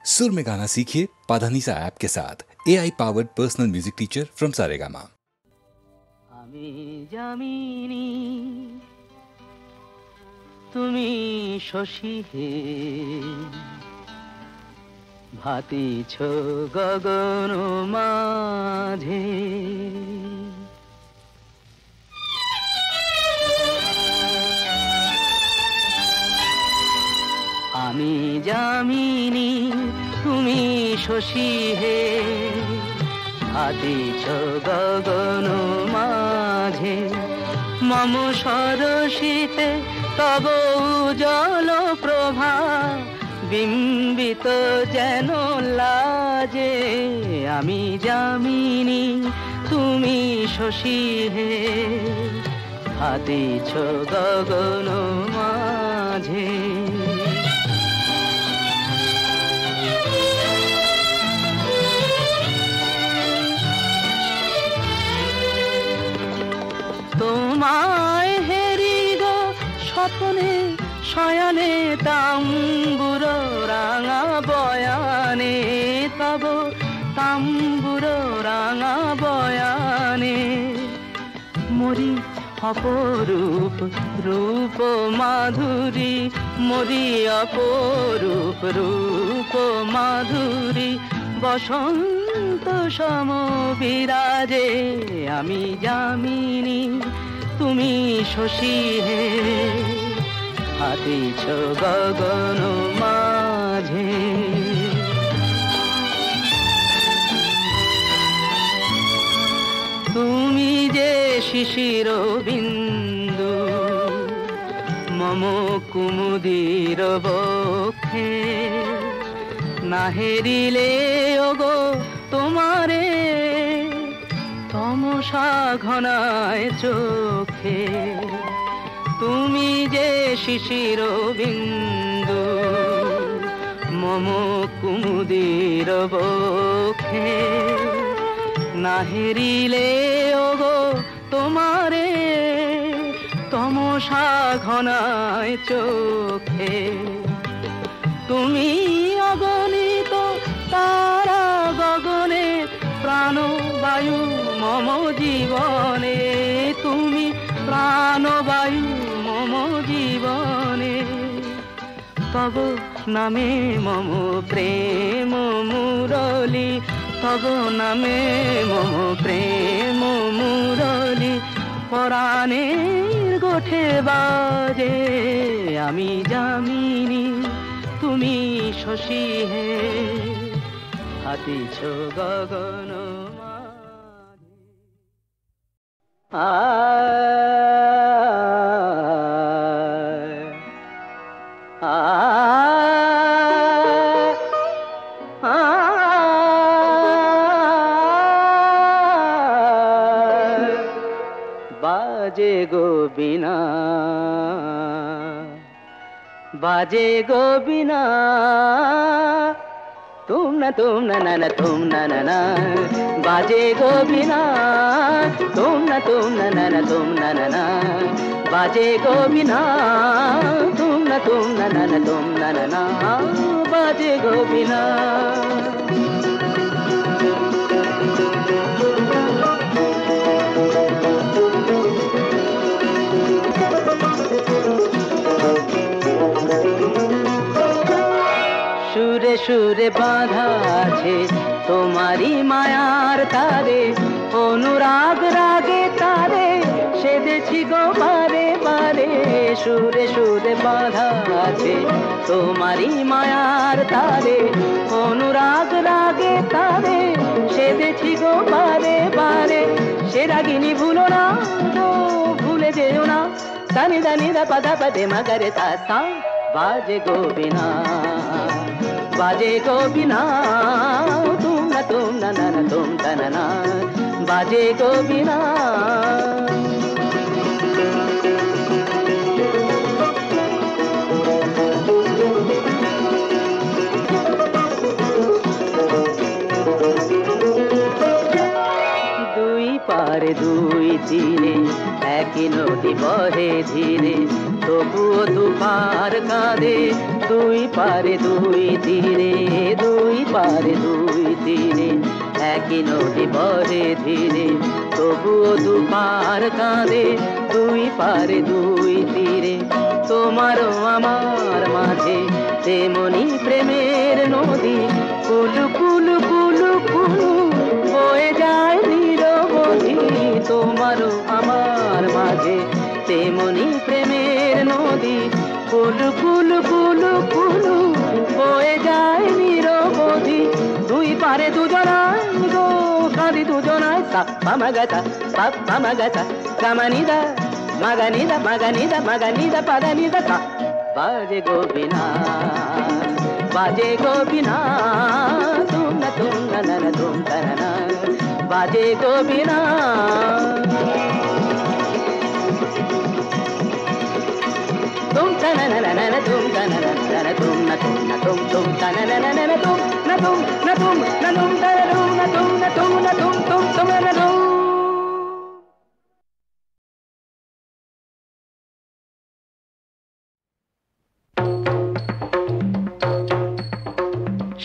सुर में गाना सीखिए पाधानीसा ऐप के साथ। AI powered personal music teacher from Saregama. আমি জামিনী তুমি শশী হে, ভাতিছ গগন মাঝে। আমি জামিনী তুমি শশী হে, ভাতিছ গগন মাঝে। মম সরসিতে তব উজ্জ্বল প্রভা, বিম্বিত যেন লাজে। আমি জামিনী তুমি শশী হে, ভাতিছ গগন মাঝে। তোমায় হেরিব স্বপ্নে শয়নে, তাম্বুর রাঙা বয়ানে, তব তাম্বুর রাঙা বয়ানে। মরি অপরূপ রূপ মাধুরী, মরি অপরূপ রূপ মাধুরী। বসন্ত সম বিরাজে। আমি জামিনী তুমি শশী হে, ভাতিছ গগন মাঝে। তুমি যে শিশির বিন্দু মম কুমুদির বক্ষে, না হেরিলে ওগো তোমারে তমসা ঘনায় চোখে। তুমি যে শিশির বিন্দু মম কুমুদির বক্ষে, না হেরিলে ওগো তোমারে তমসা ঘনায় চোখে। তুমি অগণিত তারা গগনে, প্রাণবায়ু মম জীবনে। তুমি প্রাণবায়ু মম জীবনে। তব নামে মম প্রেম মুরলী, তব নামে মম প্রেম মুরলী। পরাণের গোঠে বাজে। আমি জামিনী তুমি শশী হে, ভাতিছ গগন মাঝে। বাজে গো বীণা, বাজে গো বীণা। तुम ना ना ना तुम ना ना ना, बाजे गो बीणा। तुम ना ना ना तुम ना ना ना, बाजे गो बीणा। तुम ना ना ना तुम ना ना ना, बाजे गो बीणा। সুরে সুরে বাঁধা আছে তোমারি মায়ার তারে, অনুরাগ রাগে তারে সেদেছি গো বারে বারে। সুরে সুরে বাঁধা আছে তোমারি মায়ার তারে, অনুরাগ রাগে তারে সেদেছি গো বারে বারে। সে রাগিনী ভুলো না তো ভুলে যেও না, সানি দানি দা পাদা পদে মগরে তা সা। বাজে গো বীণা, बाजे गो बीणा। तुम ना ना ना तुम ना ना, बाजे गो बीणा। দুই পারে দুই তীরে একই নদী বহে ধীরে, তবুও দুপার কাঁদে। দুই পারে দুই তীরে দুই পারে দুই তীরে, একই নদী বহে ধীরে, তবুও দুপার কাঁদে, দুই পারে দুই তীরে। তোমারও আমার মাঝে তেমনি প্রেমের নদী, কুলু কুলু কুলু কুলু বয়ে যায় নিরবধি। তোমারও আমার মাঝে তেমনি প্রেমের নদী, কুলু কুলু কুলু কুলু বয়ে যায় নিরবধি। দুই পারে দুজনায় গো কাঁদি দুজনায়, সাপ্পা মাগাতা পাপ্পা মাগাতা গামানিদা মাগানিদা মাগানিদা মাগানিদা পাদানিদা তা। বাজে গোবিনা বাজে গোবিনা, তুম না তুম না না না তুম না না, বাজে গোবিনা। तुम तना ना ना ना तुम तना ना ना तुम ना तुम ना तुम तना ना ना ना तुम ना तुम ना तुम ना तुम तना तुम ना तुम ना तुम ना तुम ना तुम।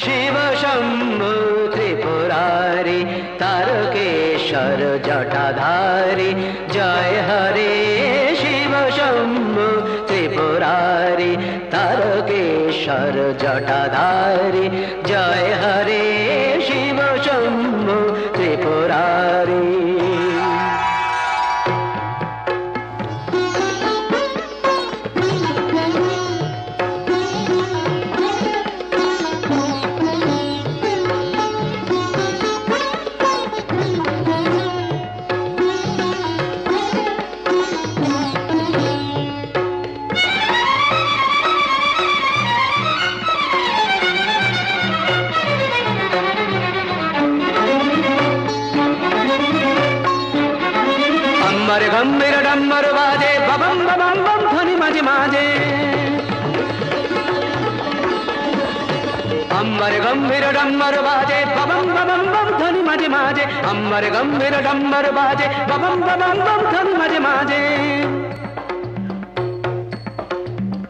शिव शंभु त्रिपुरारी तारकेश्वर जटाधारी, जय हरे शिव शंभु त्रिपुरारी तारकेश्वर जटाधारी, जय हरे शिव शंभु त्रिपुरारी। गंभीर डम्बर बाजे बबम बबम बम ध्वनि माजे माजे, अंबर गंभीर डम्बर बाजे बबम बबम बम ध्वनि माजे माजे, अंबर गंभीर डम्बर बाजे बबम बबम बम ध्वनि माजे माजे।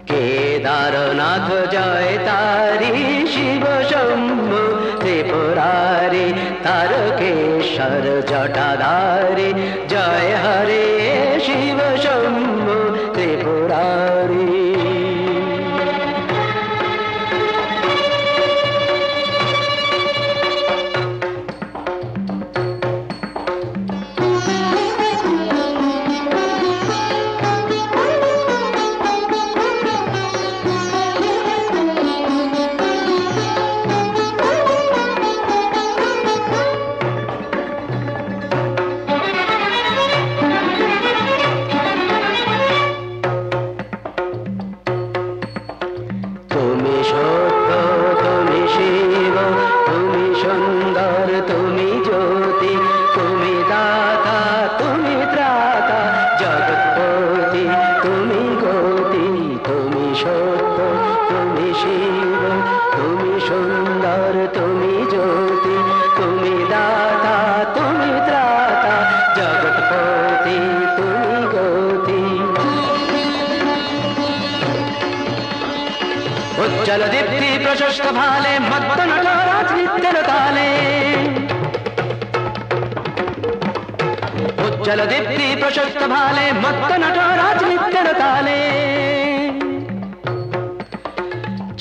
केदारनाथ जय तारी शिव शंभु त्रिपुरारी तारकेश्वर जटाधारी, जय हरे शिव शंभु त्रिपुरारी। जलदीप्ति प्रशस्त भाले मत्त नटराज नित्य ताले, जलदीप्ति प्रशस्त भाले मत्त नटराज नित्य ताले।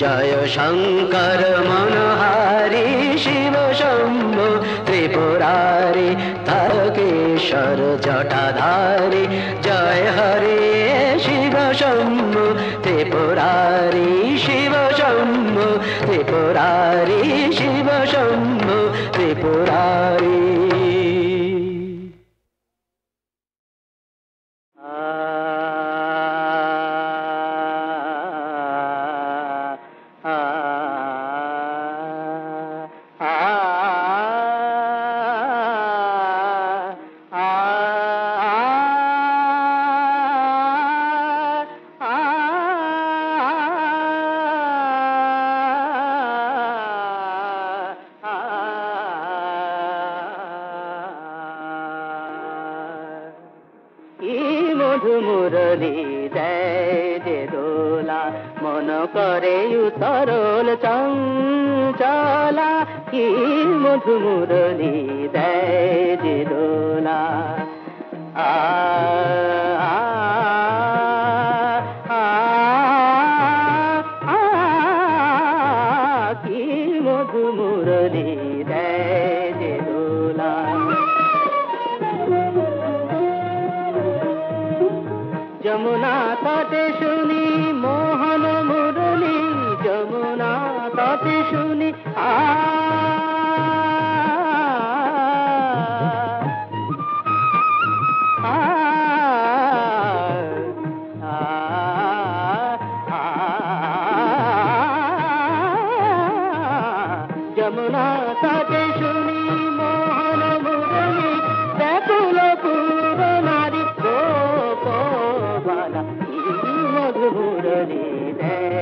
जय शंकर मनहारी शिव शंभु त्रिपुरारी तारकेश्वर जटाधारी, जय हरे शिव शंभु त्रिपुरारी शिव शंभु त्रिपुरारी शिव शंभु त्रिपुरारी। মুরলী দেয় যে দোলা মন করে উতরল চঞ্চল। গলা কি মধু মুরলি দেয় যে দোলা আ কি মধু মুরলি দেয় যে দোলা যমুনা তটে শুনি মোহন মুরলি যমুনা তটে শুনি আ যমুনা তটে শুনি মোহন মুরলি ব্যাকুল পুর নারী গোপবালা মধু মুরলি দেয়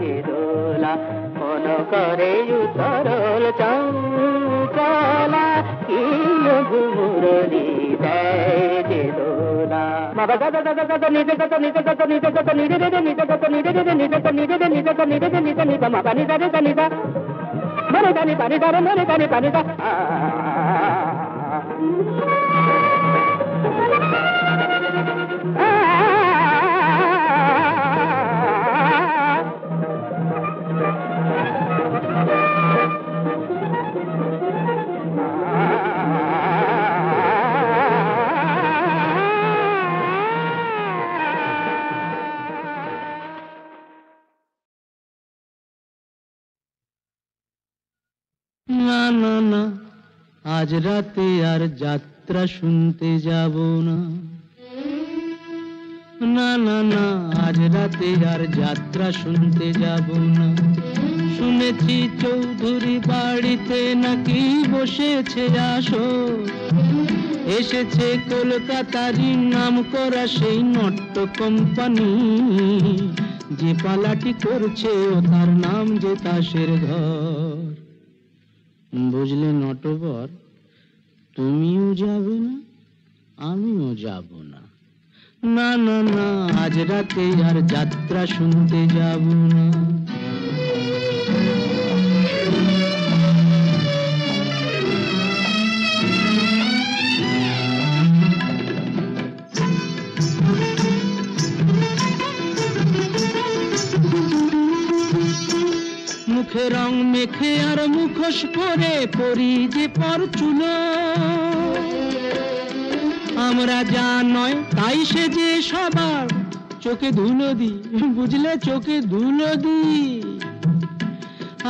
যে দোলা মন করে উতরল চঞ্চলা কি মধু মুরলি দেয় যে দোলা বাবা দাদা দাদা দাদা নিজে কত নিজে কত নিজে কত নিজে নিজে নিজে কত নিজে নিজে নিজে কত নিজে নিজে কত নিজে নিজে নিজে মা পানি দাদা দানি দা মরে দানি পানি দারে মরে দানি পানি দা না না না আজ রাতে আর যাত্রা শুনতে যাব না না না না আজ রাতে আর যাত্রা শুনতে যাব না শুনেছি চৌধুরী বাড়িতে নাকি বসেছে আসর এসেছে কলকাতারই নাম করা সেই নট্য কোম্পানি যে পালাটি করছে ও তার নাম যে তাসের ঘর বুঝলে নটবর তুমিও যাবে না আমিও যাব না না না না আজ রাতে আর যাত্রা শুনতে যাব না মুখে রং মেখে আর মুখোশ পরে পরি যে পরচুলো আমরা যা নয় তাই সে যে সবার চোখে ধুলো দি বুঝলে চোখে ধুলো দি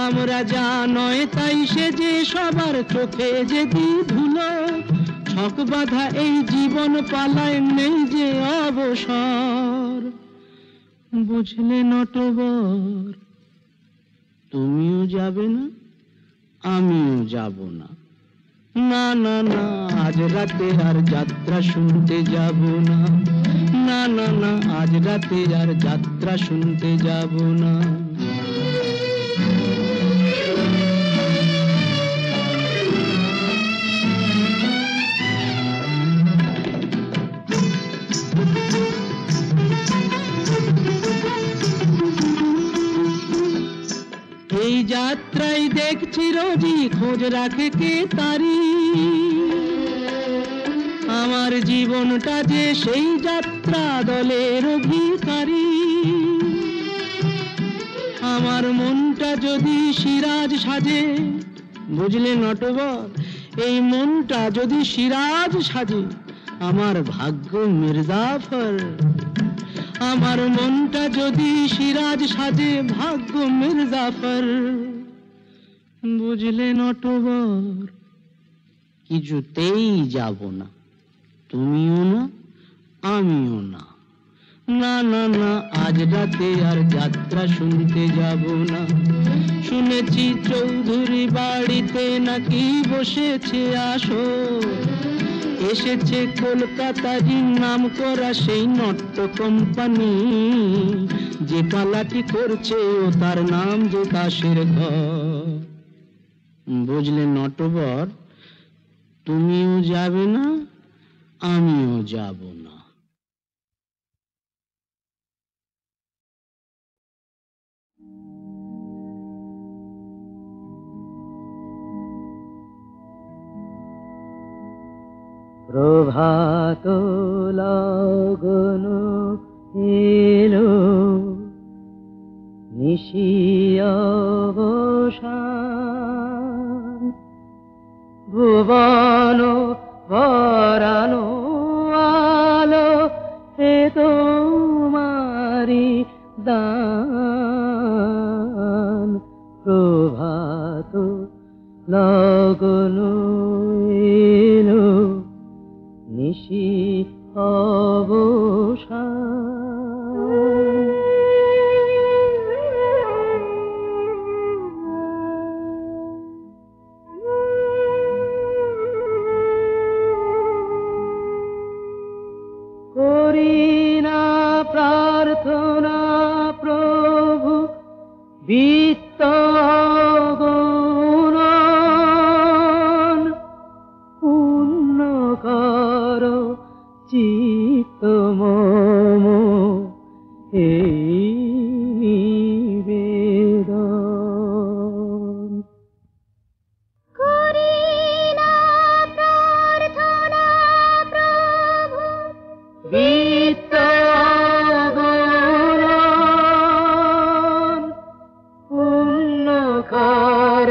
আমরা যা নয় তাই সে যে সবার চোখে যে দি ধুলো ছক বাঁধা এই জীবন পালায় নেই যে অবসর বুঝলে নটবর তুমিও যাবে না আমিও যাব না না না না আজ রাতে আর যাত্রা শুনতে যাব না না না না আজ রাতে আর যাত্রা শুনতে যাব না এই যাত্রায় দেখছি রোজই খোঁজ রাখে কে তারি আমার জীবনটা যে সেই যাত্রা দলের অধিকারী আমার মনটা যদি সিরাজ সাজে বুঝলে নটবর এই মনটা যদি সিরাজ সাজে আমার ভাগ্য মির্জাফর আমার মনটা যদি সিরাজ সাজে ভাগ্য মির্জাফর বুঝলে নটবর কিছুতেই যাব না তুমিও না আমিও না না না না আজ রাতে আর যাত্রা শুনতে যাব না শুনেছি চৌধুরী বাড়িতে নাকি বসেছে আসর এসেছে কলকাতারই নাম করা সেই নট্য কোম্পানি যে পালাটি করছে ও তার নাম যে তাসের ঘর বুঝলে নটবর তুমিও যাবে না আমিও যাব না প্রভাত লগন এলো, নিশি অবসান, ভুবন ভরানো আলো এ তোমারি দান। প্রভাত লগন এলো, নিশি অবসান। করি না প্রার্থনা প্রভু বিত্ত গুণন, পুণ্য কর চিত্ত মম এই নিবেদন। করি না প্রার্থনা প্রভু বিত্ত গুণন, পুণ্য কর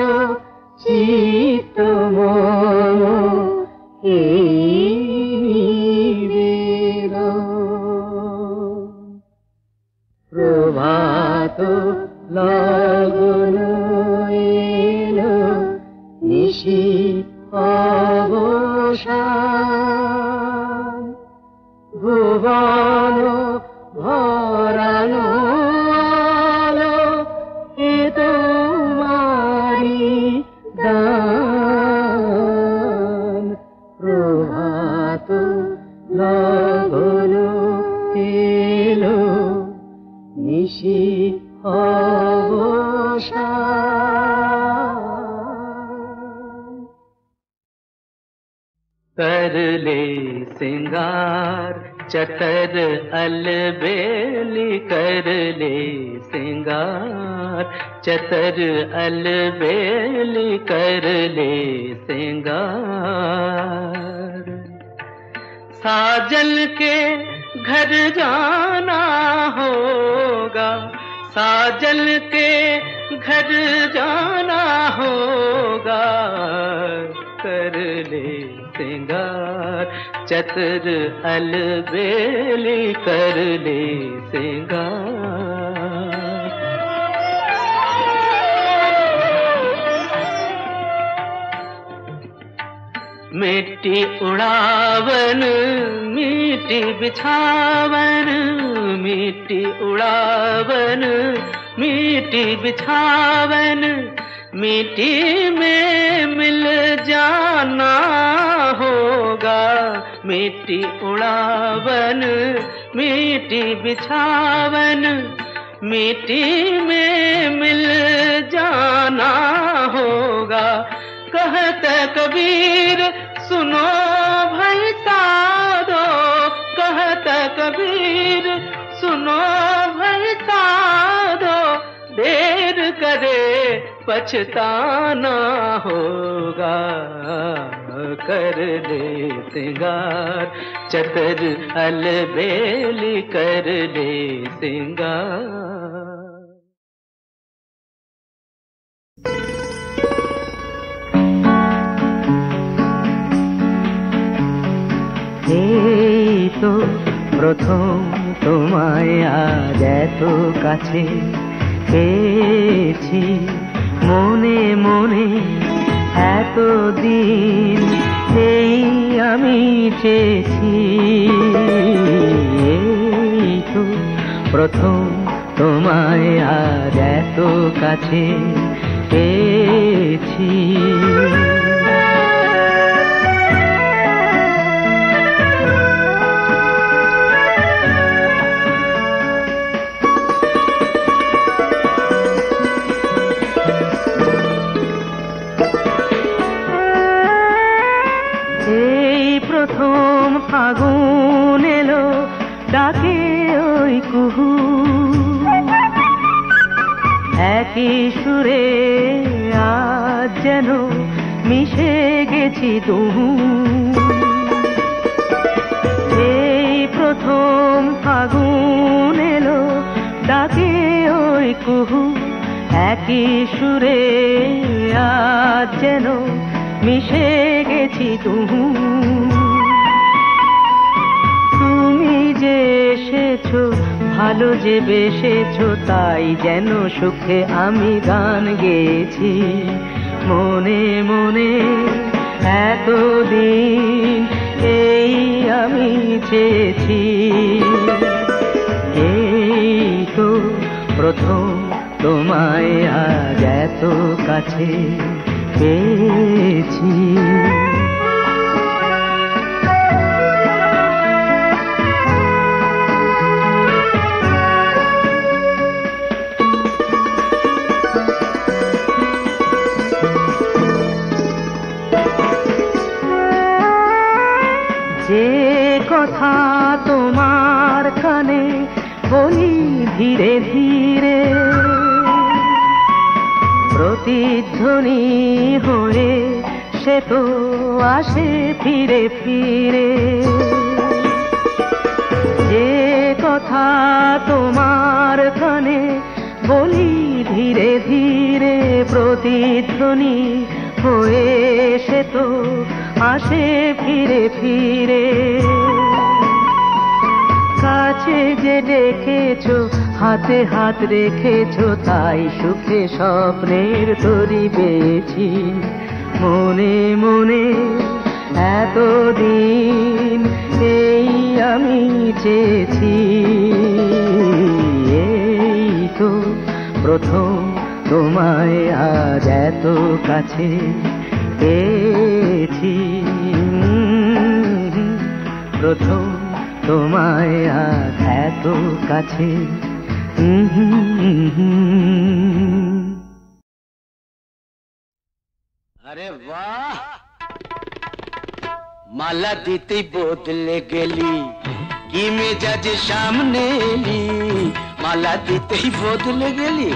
চিত্ত মম এই নিবেদন। প্রভাত লগন এলো, নিশি অবসান, ভুবন ভরানো আলো এ তোমারি দান। প্রভাত লগন এলো, নিশি অবসান। कर ले सिंगार चतर अलबेली, कर ले सिंगार चतर अलबेली, कर ले सिंगार। साजन के घर जाना होगा, साजन के घर जाना होगा, कर ले सिंगार चतर अलबेली, कर ले सिंगार। मिट्टी उड़ावन मिट्टी बिछावन, मिट्टी उड़ावन मिट्टी बिछावन, मिट्टी में मिल जाना होगा। मिट्टी उड़ावन मिट्टी बिछावन, मिट्टी में मिल जाना होगा। कहते कबीर सुनो भाई साधो, कहते कबीर सुनो भाई साधो, देर करे पछताना होगा। कर ले सिंगार चतर अलबेली, कर ले सिंगार। এই তো প্রথম তোমায় আজ এত কাছে পেয়েছি, মনে মনে এতদিন এই আমি চেয়েছি। এই তো প্রথম তোমায় আজ এত কাছে পেয়েছি। প্রথম ফাগুন এলো ডাকে ওই কুহু, একই সুরে আজ যেন মিশে গেছি দুহু। প্রথম ফাগুন এলো ডাকে ওই কুহু একই সুরে আজ যেন মিশে গেছি তুমি যে এসেছো ভালো যে বেসেছো তাই যেন সুখে আমি গান গেয়েছি মনে মনে এতদিন এই আমি চেয়েছি এই তো প্রথম তোমায় আজ এত কাছে পেয়েছি যে কথা তোমার কানে বলি ধীরে ধীরে প্রতিধ্বনি হয়ে সে তো আসে ফিরে ফিরে যে কথা তোমার কানে বলি ধীরে ধীরে প্রতিধ্বনি হয়ে সে তো আসে ফিরে ফিরে কাছে যে ডেকেছো হাতে হাত রেখেছো তাই সুখে স্বপ্নের তরি পেয়েছি মনে মনে এতদিন এই আমি চেয়েছি এই তো প্রথম তোমায় আজ এত কাছে পেয়েছি প্রথম তোমায় আজ এত কাছে আরে বাহ মালা দিতেই বদলে গেলি কি মেজাজে সামনে এলি মালা দিতেই বদলে গেলি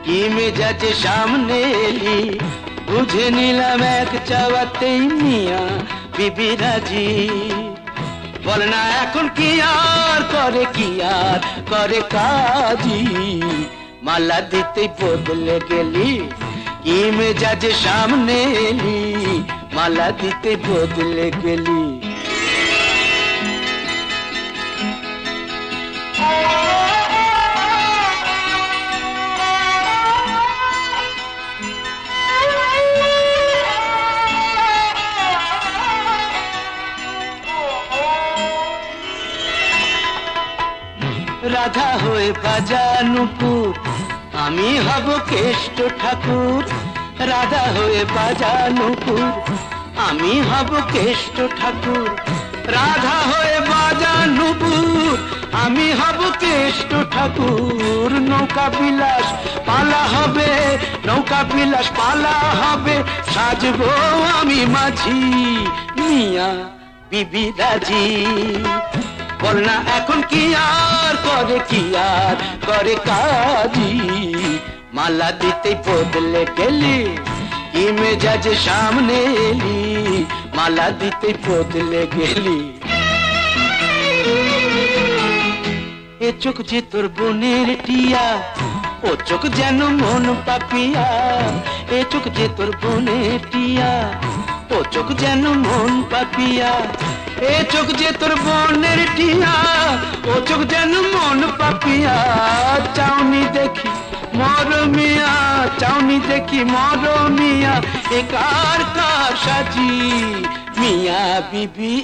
কি মেজাজে সামনে এলি বুঝে নিলাম এক চাওয়াতেই মিয়া বিবি রাজি বল না এখন কি আর করে কাজি মালা দিতেই বদলে গেলি কি মেজাজে সামনে এলি মালা দিতে বদলে গেলি রাধা হয়ে বাজা নুপুর আমি হব কেষ্ট ঠাকুর রাধা হয়ে বাজা নুপুর আমি হব কেষ্ট ঠাকুর রাধা হয়ে বাজা নুপুর আমি হব কেষ্ট ঠাকুর নৌকা বিলাস পালা হবে নৌকা বিলাস পালা হবে সাজবো আমি মাঝি মিয়া বিবি রাজি বল না এখন কি আর করে কাজি মালা দিতে বদলে গেলি কি মেজাজে সামনে এলি মালা দিতে বদলে গেলি এ চোখ যে তোর বোনের টিয়া ও চোখ যেন মন পাপিয়া এ চোখ যে তোর বোনের টিয়া ও চোখ যেন মন পাপিয়া এ চোখ যে তোর বোনের টিয়া ও চোখ যেন মন পাপিয়া চাউনি দেখি মরমিয়া চাউনি দেখি মরমিয়া এ কার সাজি মিয়া বিবি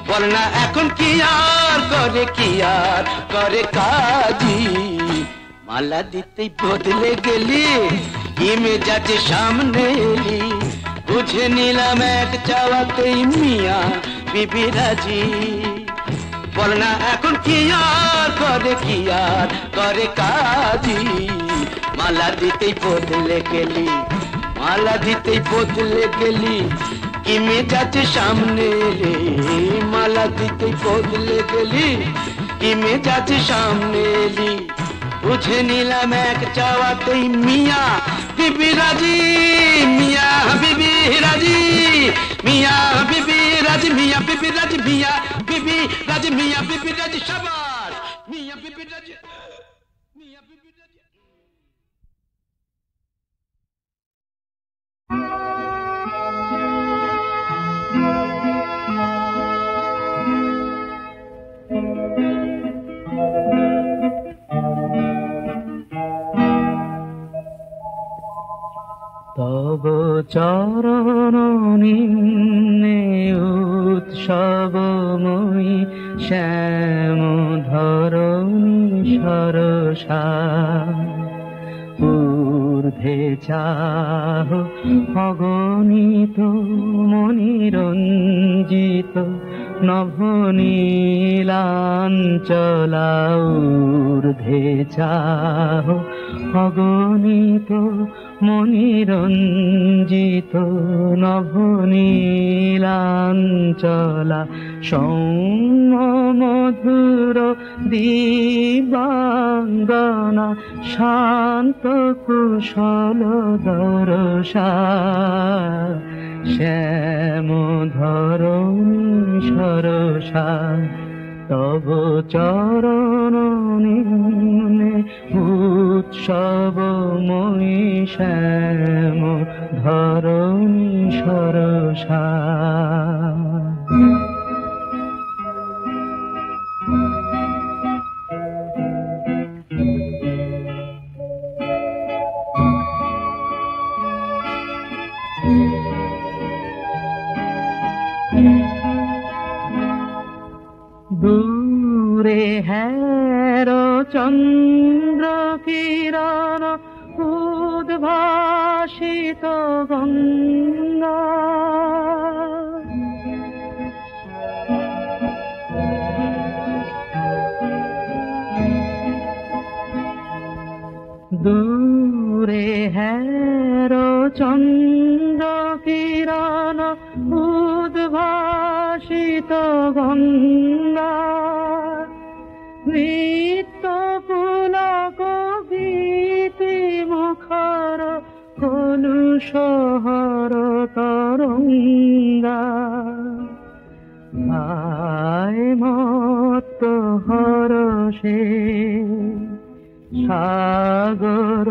বল না এখন কি আর করে কাজি মালা দিতেই বদলে গেলি কি মেজাজে সামনে এলি বুঝে নিলাম এক চাওয়াতেই মিয়া বিবি রাজি বল না এখন কি আর করে কাজি মালা দিতেই বদলে গেলি মালা দিতেই বদলে গেলি কি মেজাজে সামনে এলি মালা দিতেই বদলে গেলি কি মেজাজে সামনে এলি বুঝে নিলাম এক চাওয়াতেই মিয়া বিবি রাজি মিয়া বিবি রাজি মিয়া বিবি রাজি মিয়া বিবি রাজ, মিয়া বিবি রাজ, মিয়া বিবি রাজ, শাবাশ মিয়া বিবি রাজ, মিয়া বিবি রাজ। তব চরণ নিম্নে উৎসবময়ী শ্যাম ধরণী সরসা, ঊর্ধ্বে চাহ অগণিত মনিরঞ্জিত নভনীলাঞ্চলা, ঊর্ধ্বে চাহ অগণিত মনিরঞ্জিত নভনীলাঞ্চলা, সৌম্য মধুর দিবাঙ্গনা, শান্ত কুশল দরসা, শ্যাম ধরণী সরসা। তব চরণ নিম্নে উৎসবময়ী শ্যাম ধরণী সরসা। দূরে হের চন্দ্র কিরণ উদ্ভাসিত গঙ্গা, দূরে হের চন্দ্র কিরণ উদ্ভাসিত গঙ্গা, নৃত্য পুলক গীতি মুখর কলুষহর তরঙ্গা, আয় মত্ত হরষে সাগর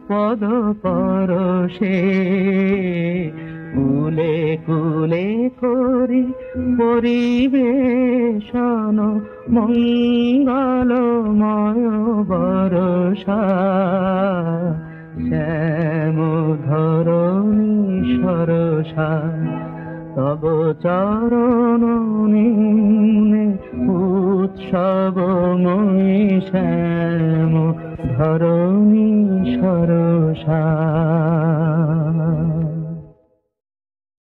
পদ পরশে, কুলে কুলে করি পরিবেশন মঙ্গলময় বরষা, শ্যাম ধরণী সরসা। তব চরণ নিম্নে উৎসবময়ী শ্যাম ধরণী সরসা।